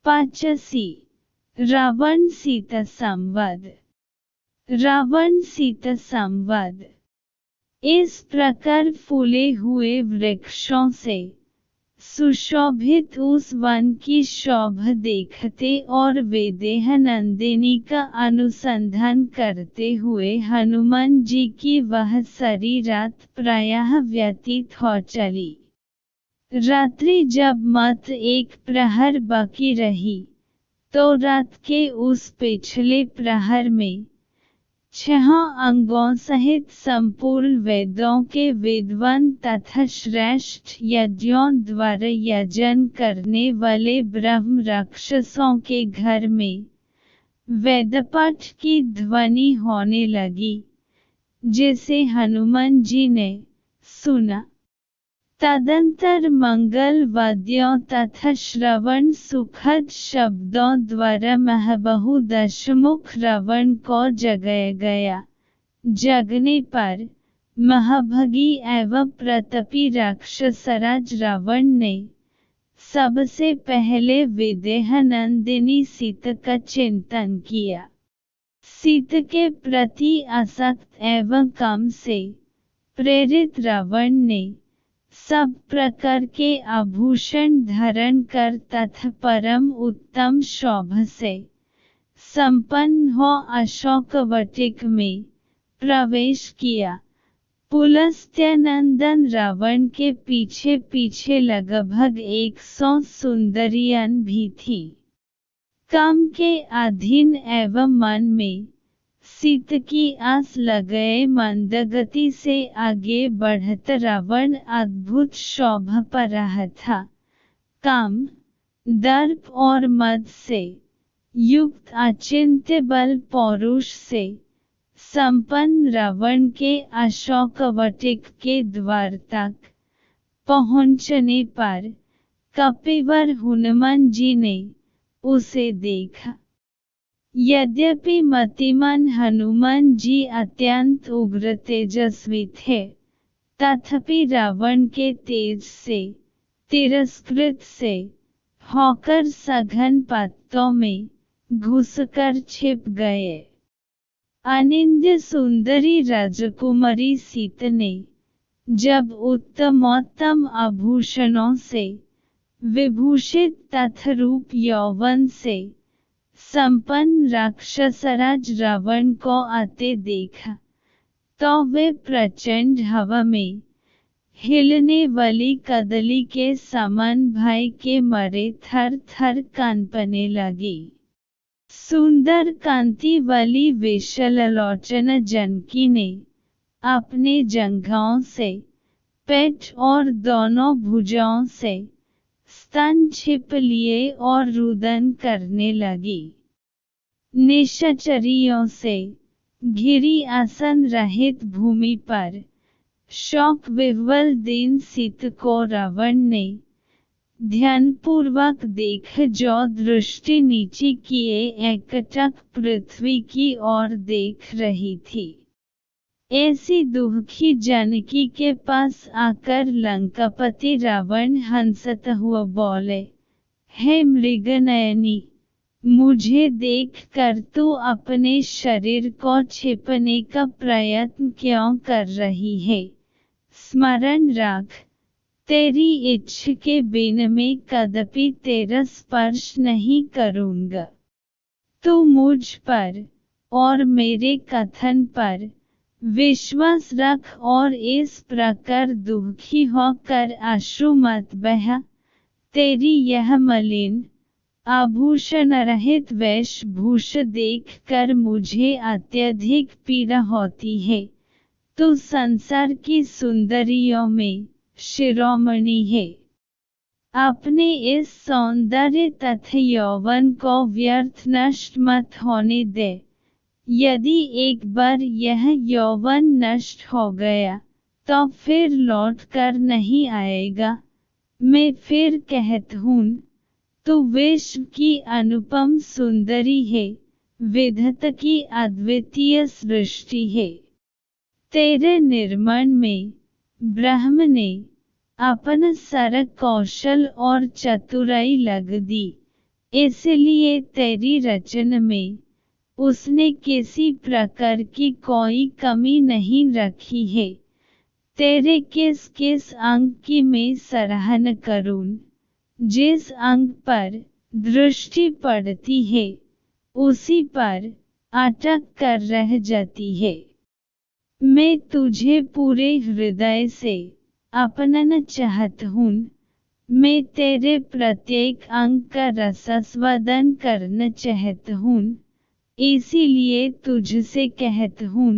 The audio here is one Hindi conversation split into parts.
पाचसी रावण सीता संवाद। रावण सीता संवाद। इस प्रकार फूले हुए वृक्षों से सुशोभित उस वन की शोभा देखते और वैदेह नंदिनी का अनुसंधान करते हुए हनुमान जी की वह सारी रात प्रायः व्यतीत हो चली। रात्रि जब मत एक प्रहर बाकी रही तो रात के उस पिछले प्रहर में 6 अंगों सहित संपूर्ण वेदों के विद्वान तथा श्रेष्ठ यज्ञों द्वारा यजन करने वाले ब्रह्म राक्षसों के घर में वेदपाठ की ध्वनि होने लगी, जिसे हनुमान जी ने सुना। तदंतर मंगल वाद्यों तथा श्रवण सुखद शब्दों द्वारा महाबाहु दशमुख रावण को जगाया गया। जगने पर महाभागी एवं प्रतापी राक्षसराज रावण ने सबसे पहले वैदेह नंदिनी सीता का चिंतन किया। सीता के प्रति आसक्त एवं काम से प्रेरित रावण ने सब प्रकार के आभूषण धारण कर तथा परम उत्तम शोभा से संपन्न हो अशोक वाटिक में प्रवेश किया। पुलस्त्य-नंदन रावण के पीछे पीछे लगभग 100 सुंदरियां भी थीं। काम के अधीन एवं मन में सीता की आस लगाए मंदगति से आगे बढ़ता रावण अद्भुत शोभा पा रहा था। काम, दर्प और मद से युक्त अचिंत्य बल पौरुष से संपन्न रावण के अशोक वाटिक के द्वार तक पहुंचने पर कपिवर हनुमान जी ने उसे देखा। यद्यपि मतिमान हनुमान जी अत्यंत उग्र तेजस्वी थे, तथापि रावण के तेज से तिरस्कृत से होकर सघन पत्तों में घुसकर छिप गए। अनिंद्य सुंदरी राजकुमारी सीता ने जब उत्तमोत्तम आभूषणों से विभूषित तथा रूप यौवन से संपन्न राक्षसराज रावण को आते देखा, तो वे प्रचंड हवा में हिलने वाली कदली के समान भय के मारे थर थर कांपने लगी। सुंदर कांति वाली विशालोचना जानकी ने अपने जंघों से पेट और दोनों भुजाओं से स्तन छिप लिए और रुदन करने लगी। निशाचरियों से घिरी आसन रहित भूमि पर शोक विह्वल दीन सीता को रावण ने ध्यानपूर्वक देख जो दृष्टि नीचे किए एकटक पृथ्वी की ओर देख रही थी। ऐसी दुखी जानकी के पास आकर लंकापति रावण हंसता हुआ बोले, हे मृगनयनी, मुझे देख कर तू अपने शरीर को छिपने का प्रयत्न क्यों कर रही है? स्मरण रख, तेरी इच्छा के बिना मैं कदापि तेरा स्पर्श नहीं करूँगा। तू मुझ पर और मेरे कथन पर विश्वास रख और इस प्रकार दुखी होकर अश्रु मत बहा। तेरी यह मलिन आभूषण रहित वेशभूषा देख कर मुझे अत्यधिक पीड़ा होती है। तू संसार की सुंदरियों में शिरोमणि है। अपने इस सौंदर्य तथा यौवन को व्यर्थ नष्ट मत होने दे। यदि एक बार यह यौवन नष्ट हो गया तो फिर लौट कर नहीं आएगा। मैं फिर कहता हूँ, तू विश्व की अनुपम सुंदरी है, विधाता की अद्वितीय सृष्टि है। तेरे निर्माण में ब्रह्म ने अपना सारा कौशल और चतुराई लगा दी। इसलिए तेरी रचना में उसने किसी प्रकार की कोई कमी नहीं रखी है। तेरे किस किस अंग की मैं सराहना करूं? जिस अंग पर दृष्टि पड़ती है उसी पर अटक कर रह जाती है। मैं तुझे पूरे हृदय से अपनाना चाहता हूँ। मैं तेरे प्रत्येक अंग का रसास्वादन करना चाहता हूँ। इसीलिए तुझसे कहता हूँ,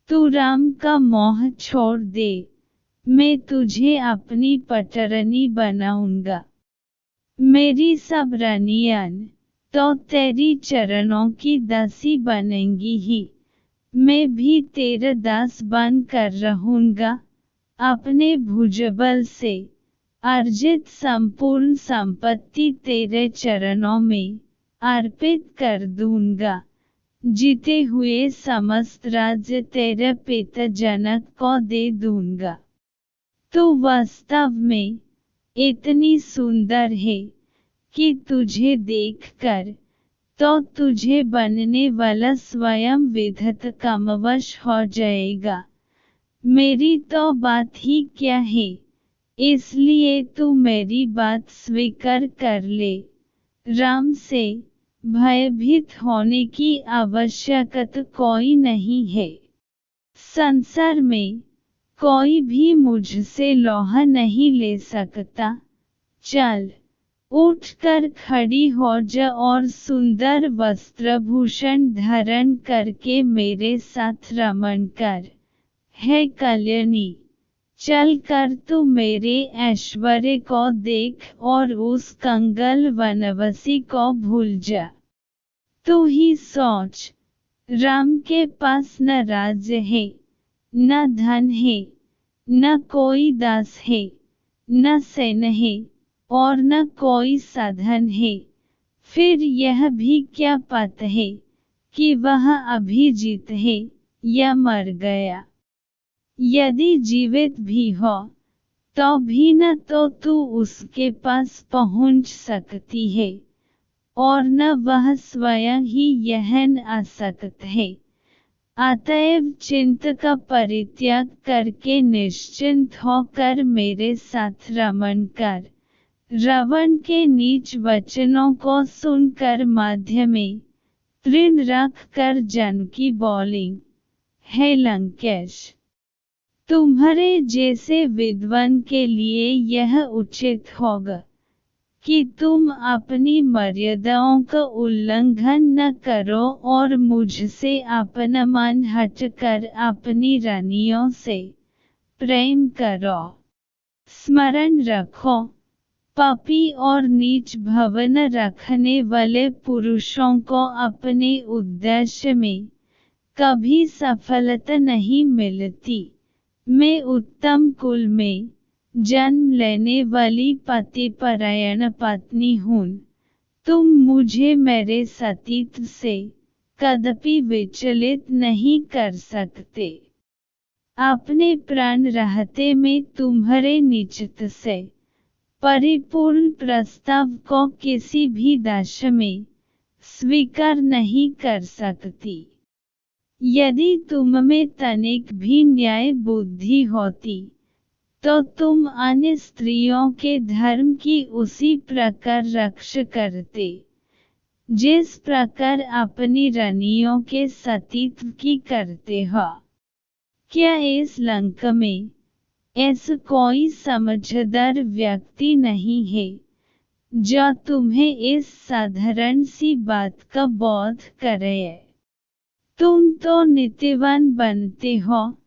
तू राम का मोह छोड़ दे। मैं तुझे अपनी पटरानी बनाऊंगा। मेरी सब रानियां तो तेरी चरणों की दासी बनेंगी ही। मैं भी तेरा दास बन कर रहूंगा। अपने भुजबल से अर्जित संपूर्ण संपत्ति तेरे चरणों में अर्पित कर दूंगा। जीते हुए समस्त राज्य तेरे पिता जनक को दे दूंगा। तू वास्तव में इतनी सुंदर है कि तुझे देखकर तो तुझे बनने वाला स्वयं विधाता कामवश हो जाएगा। मेरी तो बात ही क्या है, इसलिए तू मेरी बात स्वीकार कर ले। राम से भयभीत होने की आवश्यकता कोई नहीं है। संसार में कोई भी मुझसे लोहा नहीं ले सकता। चल, उठकर खड़ी हो जा और सुंदर वस्त्रभूषण धारण करके मेरे साथ रमण कर। हे कल्याणी, चल कर तू मेरे ऐश्वर्य को देख और उस कंगाल वनवासी को भूल जा। तू ही सोच, राम के पास न राज्य है, न धन है, न कोई दास है, न सेना है और न कोई साधन है। फिर यह भी क्या पता है कि वह अभी जीवित है या मर गया। यदि जीवित भी हो तो भी न तो तू उसके पास पहुंच सकती है और न वह स्वयं ही यहाँ आ सकता है। अतएव चिंता का परित्याग करके निश्चिंत होकर मेरे साथ रमण कर। रावण के नीच वचनों को सुनकर माध्य में तृण रख कर जानकी बोली, हे लंकेश, तुम्हारे जैसे विद्वान के लिए यह उचित होगा कि तुम अपनी मर्यादाओं का उल्लंघन न करो और मुझसे अपना मन हटकर अपनी रानियों से प्रेम करो। स्मरण रखो, पापी और नीच भावना रखने वाले पुरुषों को अपने उद्देश्य में कभी सफलता नहीं मिलती। मैं उत्तम कुल में जन्म लेने वाली पतिपरायण पत्नी हूँ। तुम मुझे मेरे सतीत्व से कदापि विचलित नहीं कर सकते। अपने प्राण रहते में तुम्हारे निश्चित से परिपूर्ण प्रस्ताव को किसी भी दशा में स्वीकार नहीं कर सकती। यदि तुम में तनिक भी न्याय बुद्धि होती तो तुम अन्य स्त्रियों के धर्म की उसी प्रकार रक्षा करते जिस प्रकार अपनी रानियों के सतीत्व की करते हो। क्या इस लंका में ऐसा कोई समझदार व्यक्ति नहीं है जो तुम्हें इस साधारण सी बात का बोध करे? तुम तो नीतिवान बनते हो,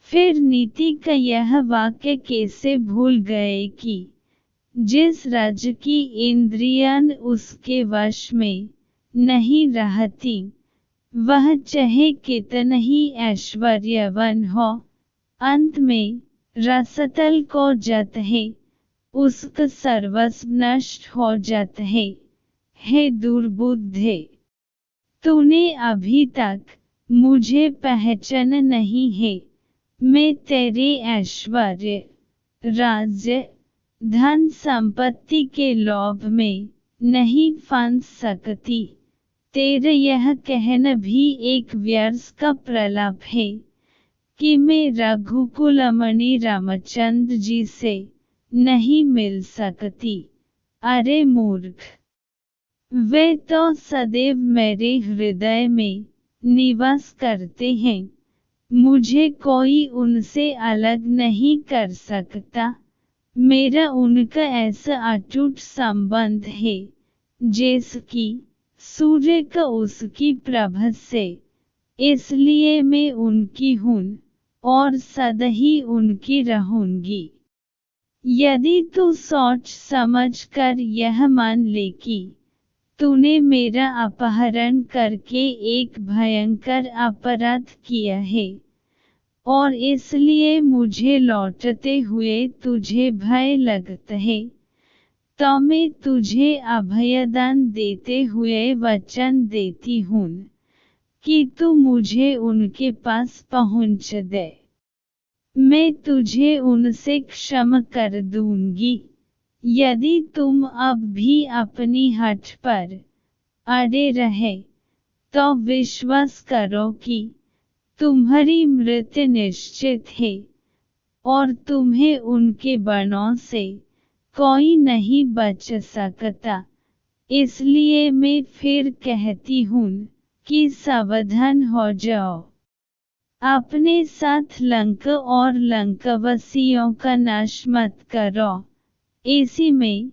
फिर नीति का यह वाक्य कैसे भूल गए कि जिस राज्य की इंद्रियां उसके वश में नहीं रहती, वह चाहे कितना ही ऐश्वर्यवान हो, अंत में रसतल को जाता है, उसका सर्वस्व नष्ट हो जाता है। हे दुर्बुद्धे, तूने अभी तक मुझे पहचाना नहीं है। मैं तेरे ऐश्वर्य, राज्य, धन संपत्ति के लोभ में नहीं फांस सकती। तेरा यह कहना भी एक व्यर्थ का प्रलाप है कि मैं रघुकुलमणि रामचंद्र जी से नहीं मिल सकती। अरे मूर्ख! वे तो सदैव मेरे हृदय में निवास करते हैं। मुझे कोई उनसे अलग नहीं कर सकता। मेरा उनका ऐसा अटूट संबंध है जैसे कि सूर्य का उसकी प्रभा से। इसलिए मैं उनकी हूँ और सदा ही उनकी रहूंगी। यदि तू सोच समझ कर यह मान ले कि तूने मेरा अपहरण करके एक भयंकर अपराध किया है और इसलिए मुझे लौटते हुए तुझे भय लगता है, तो मैं तुझे अभयदान देते हुए वचन देती हूँ कि तू मुझे उनके पास पहुँच दे। मैं तुझे उनसे क्षमा कर दूंगी। यदि तुम अब भी अपनी हठ पर अड़े रहे तो विश्वास करो कि तुम्हारी मृत्यु निश्चित है और तुम्हें उनके बाणों से कोई नहीं बचा सकता। इसलिए मैं फिर कहती हूँ कि सावधान हो जाओ। अपने साथ लंका और लंकावासियों का नाश मत करो। इसी में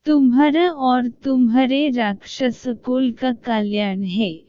तुम्हारा और तुम्हारे राक्षस कुल का कल्याण है।